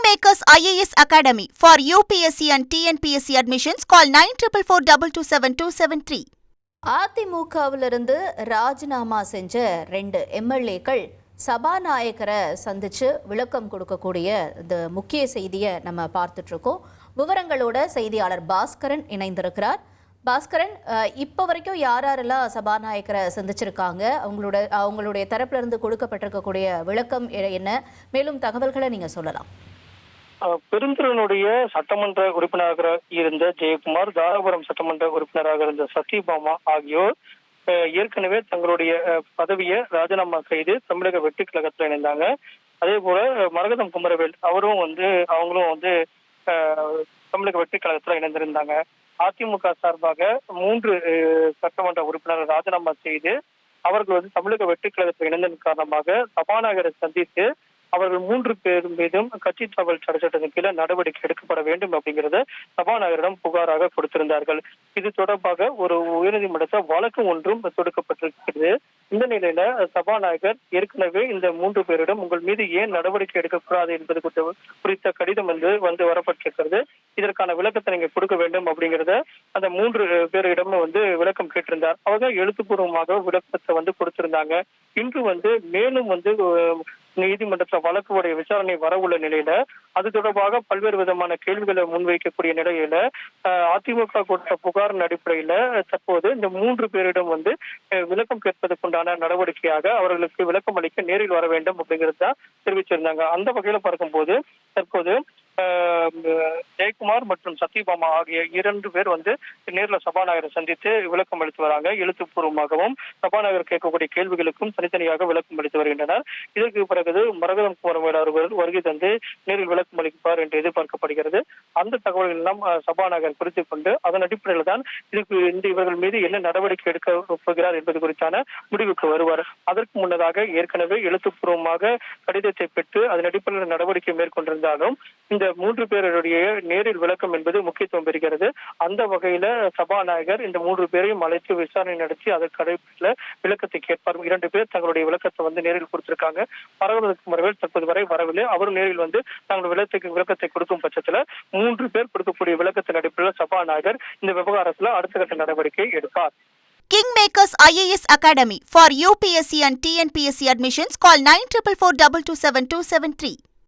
Kingmakers IAS Academy for UPSC and TNPSC admissions. Call 9442272273. அதிமுகவிலிருந்து ராஜினாமா செஞ்ச 2 எம்எல்ஏக்கள் சபாநாயகரை சந்திச்சு விளக்கம் கொடுக்கக்கூடிய இந்த முக்கிய செய்தியை நம்ம பார்த்துட்டு இருக்கோம். விவரங்களோட செய்தியாளர் பாஸ்கரன் இணைந்திருக்கிறார். பாஸ்கரன், இப்போ வரைக்கும் யாரெல்லாம் சபாநாயகரை சந்திச்சிருக்காங்க, அவங்களுடைய தரப்புல இருந்து கொடுக்கப்பட்டிருக்கக்கூடிய விளக்கம் என்ன, மேலும் தகவல்களை நீங்க சொல்லலாம். பெருந்திரனுடைய சட்டமன்ற உறுப்பினராக இருந்த ஜெயக்குமார், தாராபுரம் சட்டமன்ற உறுப்பினராக இருந்த சத்யபாமா ஆகியோர் ஏற்கனவே தங்களுடைய பதவியை ராஜினாமா செய்து தமிழக வெற்றி கழகத்தில் இணைந்தாங்க. அதே போல மரகதம் குமரவேல் அவங்களும் தமிழக வெற்றி கழகத்தில் இணைந்திருந்தாங்க. அதிமுக சார்பாக 3 சட்டமன்ற உறுப்பினர்கள் ராஜினாமா செய்து அவர்கள் தமிழக வெற்றி கழகத்தில் இணைந்ததன் காரணமாக சபாநாயகரை சந்தித்து அவர்கள் 3 பேர் மீதும் கட்சி தகவல் சட்டத்தின் கீழே நடவடிக்கை எடுக்கப்பட வேண்டும் அப்படிங்கிறத சபாநாயகரிடம் புகாராக கொடுத்திருந்தார்கள். இது தொடர்பாக ஒரு உயர்நீதிமன்றத்தில் வழக்கு ஒன்றும் தொடுக்கப்பட்டிருக்கிறது. இந்த நிலையில சபாநாயகர் ஏற்கனவே இந்த 3 பேரிடம் உங்கள் மீது ஏன் நடவடிக்கை எடுக்கக்கூடாது என்பது குறித்த கடிதம் வரப்பட்டிருக்கிறது. இதற்கான விளக்கத்தை நீங்க கொடுக்க வேண்டும் அப்படிங்கிறத அந்த 3 பேரிடம் விளக்கம் கேட்டிருந்தார். அவங்க எழுத்துப்பூர்வமாக விளக்கத்தை கொடுத்திருந்தாங்க. இன்று மேலும் நீதிமன்றத்தில் வழக்குடைய விசாரணை வரவுள்ள நிலையில அது தொடர்பாக பல்வேறு விதமான கேள்விகளை முன்வைக்கக்கூடிய நிலையில அதிமுக கொடுத்த புகாரின் அடிப்படையில தற்போது இந்த 3 பேரிடம் விளக்கம் கேட்பதற்குண்டான நடவடிக்கையாக அவர்களுக்கு விளக்கம் அளிக்க நேரில் வர வேண்டும் அப்படிங்கிறத தெரிவிச்சிருந்தாங்க. அந்த வகையில பார்க்கும்போது தற்போது ஜெயக்குமார் மற்றும் சத்யபாமா ஆகிய 2 பேர் நேரில் சபாநாயகரை சந்தித்து விளக்கம் அளித்து வராங்க. எழுத்துப்பூர்வமாகவும் சபாநாயகர் கேட்கக்கூடிய கேள்விகளுக்கும் தனித்தனியாக விளக்கம் அளித்து வருகின்றனர். இதற்கு பிறகு மரகதம் குமரவேல் அவர்கள் வருகை தந்து நேரில் விளக்கம் அளிப்பார் என்று எதிர்பார்க்கப்படுகிறது. அந்த தகவல்கள் எல்லாம் சபாநாயகர் குறித்துக் கொண்டு அதன் அடிப்படையில் தான் இவர்கள் மீது என்ன நடவடிக்கை எடுக்க போகிறார் என்பது குறித்தான முடிவுக்கு வருவார். அதற்கு முன்னதாக ஏற்கனவே எழுத்துப்பூர்வமாக கடிதத்தை பெற்று அதன் அடிப்படையில் நடவடிக்கை மேற்கொண்டிருந்தாலும் இந்த 3 பேருடைய நேரில் விளக்கம் என்பது முக்கியத்துவம் பெறுகிறது. அந்த வகையில சபாநாயகர் இந்த 3 பேரையும் அழைத்து விசாரணை நடத்தி அதற்கு அடிப்படையில் விளக்கத்தை கேட்பார். 2 பேர் தங்களுடைய விளக்கத்தை நேரில் கொடுத்திருக்காங்க. மரகதம் குமரவேல் தற்போது வரை வரவில்லை. அவரும் நேரில் தங்களுடைய விளக்கத்தை கொடுக்கும் பட்சத்துல 3 பேர் கொடுக்கக்கூடிய விளக்கத்தின் அடிப்படையில் சபாநாயகர் இந்த விவகாரத்துல அடுத்த கட்ட நடவடிக்கை எடுப்பார். Kingmakers IAS Academy for UPSC and TNPSC admissions. Call 9442272273.